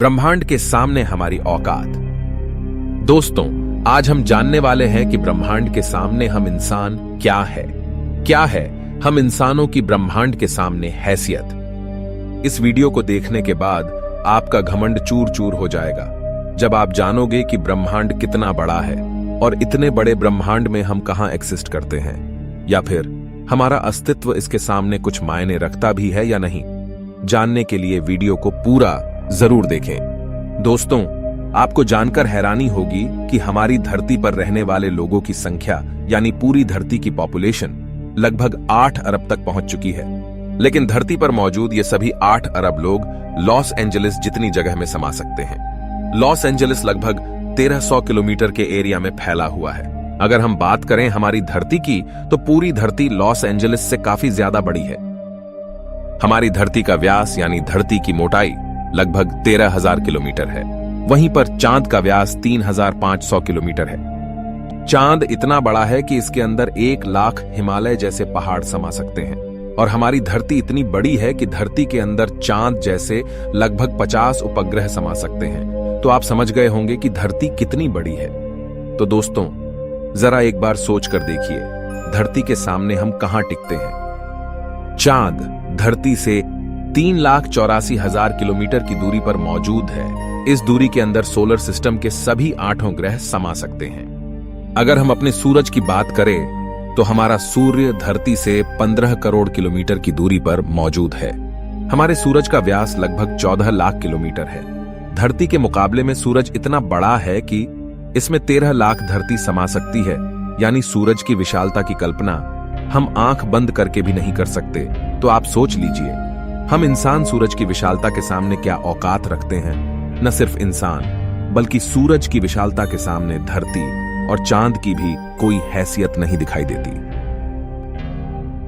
ब्रह्मांड के सामने हमारी औकात। दोस्तों, आज हम जानने वाले हैं कि ब्रह्मांड के सामने हम इंसान क्या है हम इंसानों की ब्रह्मांड के सामने हैसियत। इस वीडियो को देखने के बाद आपका घमंड चूर चूर हो जाएगा जब आप जानोगे कि ब्रह्मांड कितना बड़ा है और इतने बड़े ब्रह्मांड में हम कहां एक्सिस्ट करते हैं, या फिर हमारा अस्तित्व इसके सामने कुछ मायने रखता भी है या नहीं। जानने के लिए वीडियो को पूरा जरूर देखें। दोस्तों, आपको जानकर हैरानी होगी कि हमारी धरती पर रहने वाले लोगों की संख्या यानी पूरी धरती की पॉपुलेशन लगभग 8 अरब तक पहुंच चुकी है। लेकिन धरती पर मौजूद ये सभी 8 अरब लोग लॉस एंजलिस जितनी जगह में समा सकते हैं। लॉस एंजलिस लगभग 1300 किलोमीटर के एरिया में फैला हुआ है। अगर हम बात करें हमारी धरती की, तो पूरी धरती लॉस एंजलिस से काफी ज्यादा बड़ी है। हमारी धरती का व्यास यानी धरती की मोटाई लगभग 13,000 किलोमीटर है। वहीं पर चांद का व्यास 3,500 किलोमीटर है। चांद इतना बड़ा है कि इसके अंदर 1 लाख हिमालय जैसे पहाड़ समा सकते हैं। और हमारी धरती इतनी बड़ी है कि धरती के अंदर चांद जैसे लगभग 50 उपग्रह समा सकते हैं। तो आप समझ गए होंगे कि धरती कितनी बड़ी है। तो दोस्तों, जरा एक बार सोच कर देखिए, धरती के सामने हम कहां टिकते हैं। चांद धरती से 3,84,000 किलोमीटर की दूरी पर मौजूद है। इस दूरी के अंदर सोलर सिस्टम के सभी 8 ग्रह समा सकते हैं। अगर हम अपने सूरज की बात करें तो हमारा सूर्य धरती से 15 करोड़ किलोमीटर की दूरी पर मौजूद है। हमारे सूरज का व्यास लगभग 14 लाख किलोमीटर है। धरती के मुकाबले में सूरज इतना बड़ा है कि इसमें 13 लाख धरती समा सकती है। यानी सूरज की विशालता की कल्पना हम आंख बंद करके भी नहीं कर सकते। तो आप सोच लीजिए, हम इंसान सूरज की विशालता के सामने क्या औकात रखते हैं। न सिर्फ इंसान, बल्कि सूरज की विशालता के सामने धरती और चांद की भी कोई हैसियत नहीं दिखाई देती।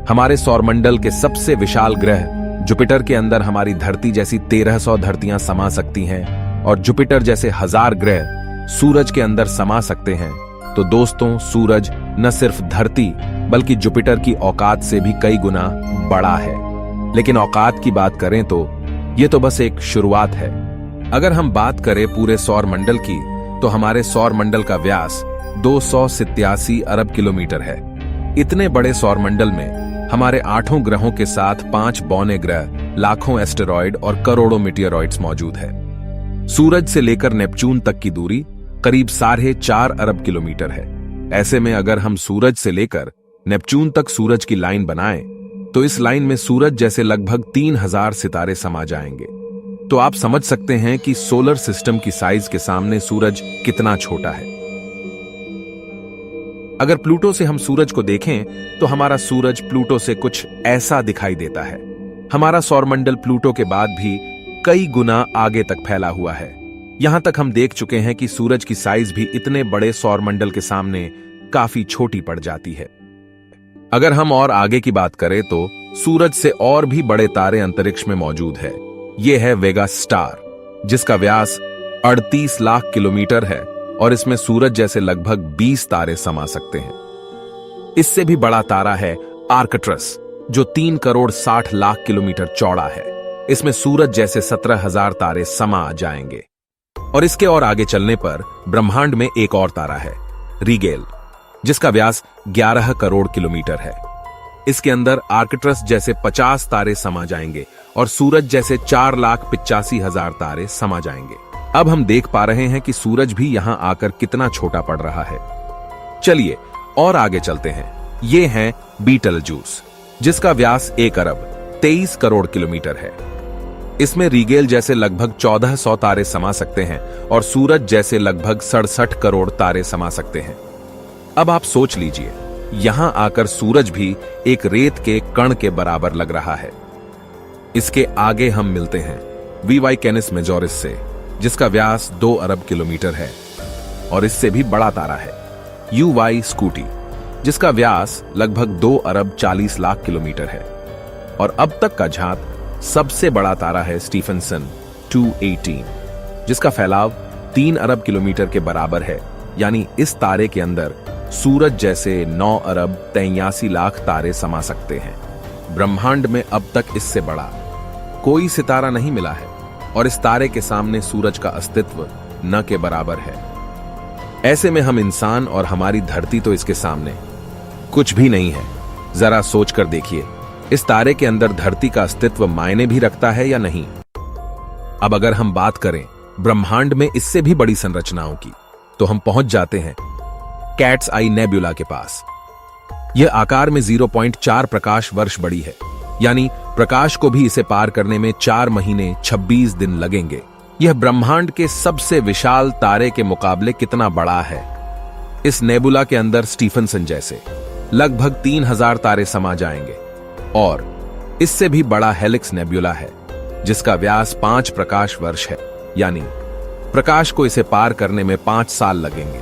हमारे सौरमंडल के सबसे विशाल ग्रह जुपिटर के अंदर हमारी धरती जैसी 1300 धरतियां समा सकती हैं और जुपिटर जैसे 1000 ग्रह सूरज के अंदर समा सकते हैं। तो दोस्तों, सूरज न सिर्फ धरती बल्कि जुपिटर की औकात से भी कई गुना बड़ा है। लेकिन औकात की बात करें तो यह तो बस एक शुरुआत है। अगर हम बात करें पूरे सौर मंडल की, तो हमारे सौर मंडल का व्यास 287 अरब किलोमीटर है। इतने बड़े सौर मंडल में हमारे 8 ग्रहों के साथ 5 बौने ग्रह, लाखों एस्टेरॉयड और करोड़ों मीटियोरॉइड्स मौजूद है। सूरज से लेकर नेपच्यून तक की दूरी करीब 4.5 अरब किलोमीटर है। ऐसे में अगर हम सूरज से लेकर नेपच्यून तक सूरज की लाइन बनाएं, तो इस लाइन में सूरज जैसे लगभग 3000 सितारे समा जाएंगे। तो आप समझ सकते हैं कि सोलर सिस्टम की साइज के सामने सूरज कितना छोटा है। अगर प्लूटो से हम सूरज को देखें, तो हमारा सूरज प्लूटो से कुछ ऐसा दिखाई देता है। हमारा सौरमंडल प्लूटो के बाद भी कई गुना आगे तक फैला हुआ है। यहां तक हम देख चुके हैं कि सूरज की साइज भी इतने बड़े सौरमंडल के सामने काफी छोटी पड़ जाती है। अगर हम और आगे की बात करें तो सूरज से और भी बड़े तारे अंतरिक्ष में मौजूद है। यह है वेगा स्टार, जिसका व्यास 38 लाख किलोमीटर है और इसमें सूरज जैसे लगभग 20 तारे समा सकते हैं। इससे भी बड़ा तारा है आर्कट्रस, जो 3 करोड़ 60 लाख किलोमीटर चौड़ा है। इसमें सूरज जैसे 17,000 तारे समा जाएंगे। और इसके और आगे चलने पर ब्रह्मांड में एक और तारा है, रीगेल, जिसका व्यास 11 करोड़ किलोमीटर है। इसके अंदर आर्कट्रस जैसे 50 तारे समा जाएंगे और सूरज जैसे 4,85,000 तारे समा जाएंगे। अब हम देख पा रहे हैं कि सूरज भी यहां आकर कितना छोटा पड़ रहा है। चलिए और आगे चलते हैं। ये है बीटलजूस, जिसका व्यास 1 अरब 23 करोड़ किलोमीटर है। इसमें रीगेल जैसे लगभग 1400 तारे समा सकते हैं और सूरज जैसे लगभग 67 करोड़ तारे समा सकते हैं। अब आप सोच लीजिए, यहां आकर सूरज भी एक रेत के कण के बराबर लग रहा है। इसके आगे हम मिलते हैं वीवाई कैनिस मेजोरिस से, जिसका व्यास 2 अरब किलोमीटर है और इससे भी बड़ा तारा है यूवाई स्कूटी, जिसका व्यास लगभग 2 अरब 40 लाख किलोमीटर है। और अब तक का झांक सबसे बड़ा तारा है स्टीफनसन 218, जिसका फैलाव 3 अरब किलोमीटर के बराबर है। यानी इस तारे के अंदर सूरज जैसे 9 अरब 83 लाख तारे समा सकते हैं। ब्रह्मांड में अब तक इससे बड़ा कोई सितारा नहीं मिला है। और इस तारे के सामने सूरज का अस्तित्व न के बराबर है। ऐसे में हम इंसान और हमारी धरती तो इसके सामने कुछ भी नहीं है। जरा सोच कर देखिए, इस तारे के अंदर धरती का अस्तित्व मायने भी रखता है या नहीं। अब अगर हम बात करें ब्रह्मांड में इससे भी बड़ी संरचनाओं की, तो हम पहुंच जाते हैं कैट्स आई नेबुला के पास। यह आकार में 0.4 प्रकाश वर्ष बड़ी है, यानी प्रकाश को भी इसे पार करने में 4 महीने 26 दिन लगेंगे। यह ब्रह्मांड के सबसे विशाल तारे के मुकाबले कितना बड़ा है। इस नेबुला के अंदर स्टीफनसन जैसे लगभग 3000 तारे समा जाएंगे, और इससे भी बड़ा हेलिक्स नेबुला है जिसका व्यास 5 प्रकाश वर्ष है, यानी प्रकाश को इसे पार करने में 5 साल लगेंगे।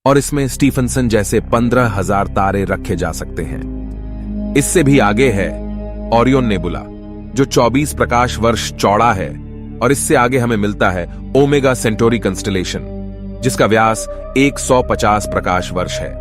और इसमें स्टीफनसन जैसे 15,000 तारे रखे जा सकते हैं। इससे भी आगे है ओरियन नेबुला, जो 24 प्रकाश वर्ष चौड़ा है, और इससे आगे हमें मिलता है ओमेगा सेंटोरी कंस्टेलेशन, जिसका व्यास 150 प्रकाश वर्ष है।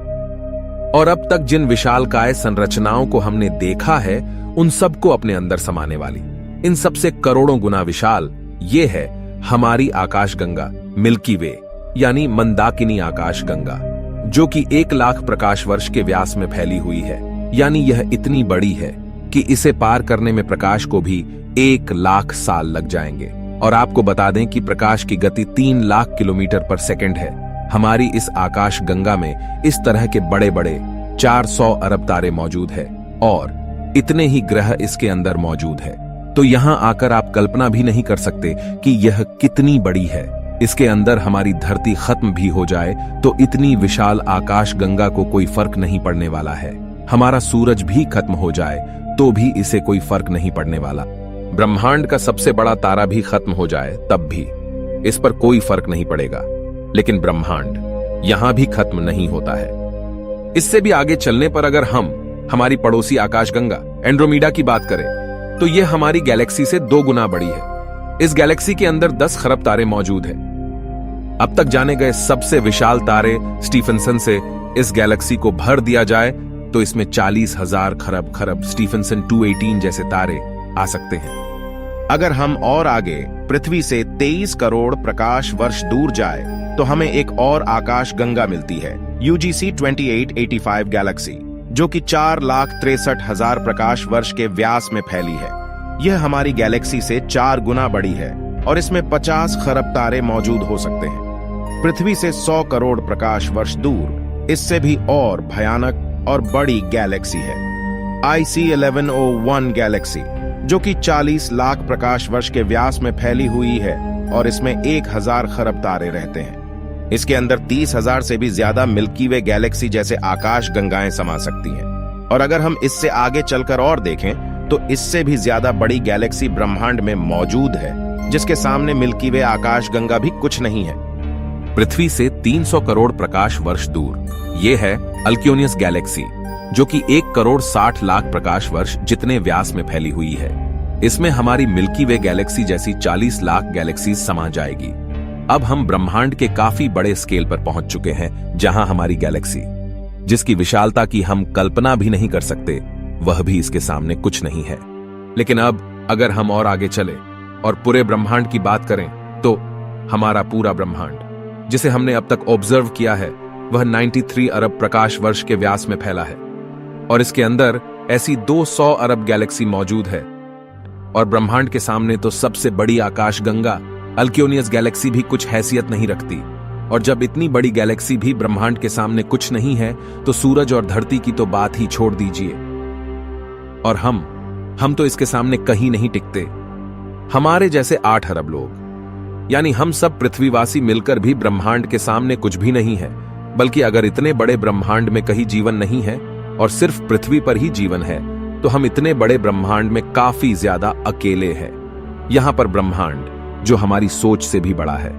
और अब तक जिन विशालकाय संरचनाओं को हमने देखा है, उन सबको अपने अंदर समाने वाली, इन सबसे करोड़ों गुना विशाल, ये है हमारी आकाशगंगा मिल्की वे, यानी मंदाकिनी आकाशगंगा, जो कि 1 लाख प्रकाश वर्ष के व्यास में फैली हुई है। यानी यह इतनी बड़ी है कि इसे पार करने में प्रकाश को भी 1 लाख साल लग जाएंगे। और आपको बता दें कि प्रकाश की गति 3 लाख किलोमीटर पर सेकंड है। हमारी इस आकाशगंगा में इस तरह के बड़े बड़े 400 अरब तारे मौजूद है, और इतने ही ग्रह इसके अंदर मौजूद है। तो यहां आकर आप कल्पना भी नहीं कर सकते कि यह कितनी बड़ी है। इसके अंदर हमारी धरती खत्म भी हो जाए तो इतनी विशाल आकाशगंगा को कोई फर्क नहीं पड़ने वाला है। हमारा सूरज भी खत्म हो जाए तो भी इसे कोई फर्क नहीं पड़ने वाला। ब्रह्मांड का सबसे बड़ा तारा भी खत्म हो जाए तब भी इस पर कोई फर्क नहीं पड़ेगा। लेकिन ब्रह्मांड यहां भी खत्म नहीं होता है। इससे भी आगे चलने पर अगर हम हमारी पड़ोसी आकाशगंगा एंड्रोमेडा की बात करें, तो यह हमारी गैलेक्सी से 2 गुना बड़ी है। इस गैलेक्सी के अंदर 10 खरब तारे मौजूद हैं। अब तक जाने गए सबसे विशाल तारे स्टीफनसन से इस गैलेक्सी को भर दिया जाए तो इसमें 40,000 खरब स्टीफनसन 218 जैसे तारे आ सकते हैं। अगर हम और आगे पृथ्वी से 23 करोड़ प्रकाश वर्ष दूर जाए तो हमें एक और आकाशगंगा मिलती है, UGC 2885 गैलेक्सी, जो कि 4,63,000 प्रकाश वर्ष के व्यास में फैली है। यह हमारी गैलेक्सी से 4 गुना बड़ी है और इसमें 50 खरब तारे मौजूद हो सकते हैं। पृथ्वी से 100 करोड़ प्रकाश वर्ष दूर इससे भी और भयानक और बड़ी गैलेक्सी है, IC 1101 गैलेक्सी, जो कि 40 लाख प्रकाश वर्ष के व्यास में फैली हुई है और इसमें 1000 खरब तारे रहते हैं। इसके अंदर 30,000 से भी ज्यादा मिल्की वे गैलेक्सी जैसे आकाश गंगाएं समा सकती हैं। और अगर हम इससे आगे चलकर और देखें तो इससे भी ज्यादा बड़ी गैलेक्सी ब्रह्मांड में मौजूद है, जिसके सामने मिल्की वे आकाशगंगा भी कुछ नहीं है। पृथ्वी से 300 करोड़ प्रकाश वर्ष दूर यह है अल्क्योनियस गैलेक्सी, जो कि 1 करोड़ 60 लाख प्रकाश वर्ष जितने व्यास में फैली हुई है। इसमें हमारी मिल्की वे गैलेक्सी जैसी 40 लाख गैलेक्सी समा जाएगी। अब हम ब्रह्मांड के काफी बड़े स्केल पर पहुंच चुके हैं, जहां हमारी गैलेक्सी, जिसकी विशालता की हम कल्पना भी नहीं कर सकते, वह भी इसके सामने कुछ नहीं है। लेकिन अब अगर हम और आगे चले और पूरे ब्रह्मांड की बात करें तो हमारा पूरा ब्रह्मांड, जिसे हमने अब तक ऑब्जर्व किया है, वह 93 अरब प्रकाश वर्ष के व्यास में फैला है। और इसके अंदर ऐसी 200 अरब गैलेक्सी मौजूद है। और ब्रह्मांड के सामने तो सबसे बड़ी आकाशगंगा अल्क्योनियस गैलेक्सी भी कुछ हैसियत नहीं रखती। और जब इतनी बड़ी गैलेक्सी भी ब्रह्मांड के सामने कुछ नहीं है, तो सूरज और धरती की तो बात ही छोड़ दीजिए। और हम तो इसके सामने कहीं नहीं टिकते। हमारे जैसे 8 अरब लोग, यानी हम सब पृथ्वीवासी मिलकर भी ब्रह्मांड के सामने कुछ भी नहीं है। बल्कि अगर इतने बड़े ब्रह्मांड में कहीं जीवन नहीं है और सिर्फ पृथ्वी पर ही जीवन है, तो हम इतने बड़े ब्रह्मांड में काफी ज्यादा अकेले हैं। यहां पर ब्रह्मांड, जो हमारी सोच से भी बड़ा है,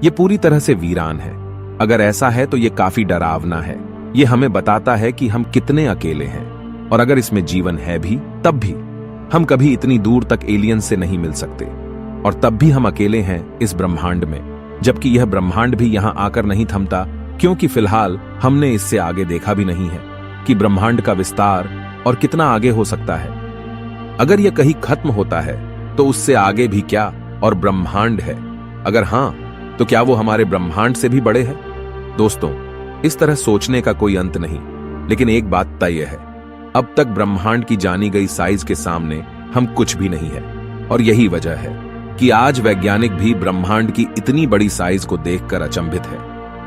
ये पूरी तरह से वीरान है। अगर ऐसा है तो ये काफी डरावना है। ये हमें बताता है कि हम कितने अकेले हैं। और अगर इसमें जीवन है भी, तब भी हम कभी इतनी दूर तक एलियन से नहीं मिल सकते। और तब भी हम अकेले हैं इस ब्रह्मांड में, जबकि यह ब्रह्मांड भी यहां आकर नहीं थमता, क्योंकि फिलहाल हमने इससे आगे देखा भी नहीं है कि ब्रह्मांड का विस्तार और कितना आगे हो सकता है। अगर यह कहीं खत्म होता है तो उससे आगे भी क्या, और ब्रह्मांड है? अगर हां, तो क्या वो हमारे ब्रह्मांड से भी बड़े हैं? दोस्तों, इस तरह सोचने का कोई अंत नहीं, लेकिन एक बात तय है, अब तक ब्रह्मांड की जानी गई साइज के सामने हम कुछ भी नहीं है। और यही वजह है कि आज वैज्ञानिक भी ब्रह्मांड की इतनी बड़ी साइज को देखकर अचंभित है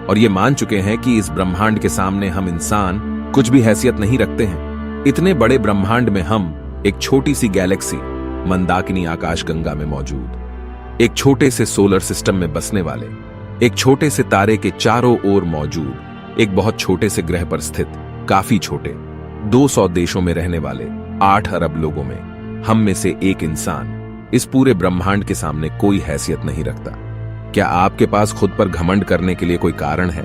और ये मान चुके हैं कि इस ब्रह्मांड के सामने हम इंसान कुछ भी हैसियत नहीं रखते हैं। इतने बड़े ब्रह्मांड में हम एक छोटी सी गैलेक्सी मंदाकिनी आकाशगंगा में मौजूद, एक छोटे से सोलर सिस्टम में बसने वाले, एक छोटे से तारे के चारों ओर मौजूद एक बहुत छोटे से ग्रह पर स्थित, काफी छोटे 200 देशों में रहने वाले 8 अरब लोगों में हम में से एक इंसान इस पूरे ब्रह्मांड के सामने कोई हैसियत नहीं रखता। क्या आपके पास खुद पर घमंड करने के लिए कोई कारण है?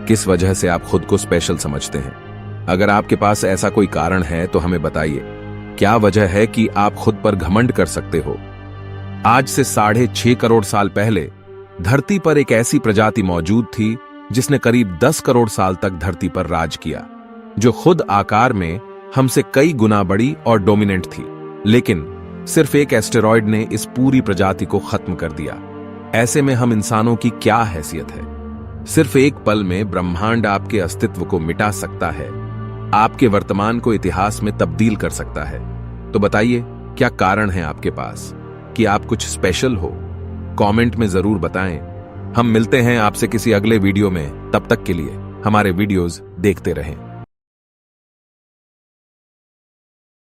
किस वजह से आप खुद को स्पेशल समझते हैं? अगर आपके पास ऐसा कोई कारण है तो हमें बताइए, क्या वजह है कि आप खुद पर घमंड कर सकते हो? आज से 6.5 करोड़ साल पहले धरती पर एक ऐसी प्रजाति मौजूद थी जिसने करीब 10 करोड़ साल तक धरती पर राज किया, जो खुद आकार में हमसे कई गुना बड़ी और डोमिनेंट थी। लेकिन सिर्फ एक एस्टेरॉयड ने इस पूरी प्रजाति को खत्म कर दिया। ऐसे में हम इंसानों की क्या हैसियत है? सिर्फ एक पल में ब्रह्मांड आपके अस्तित्व को मिटा सकता है, आपके वर्तमान को इतिहास में तब्दील कर सकता है। तो बताइए, क्या कारण है आपके पास कि आप कुछ स्पेशल हो? कमेंट में जरूर बताएं। हम मिलते हैं आपसे किसी अगले वीडियो में। तब तक के लिए हमारे वीडियोस देखते रहें।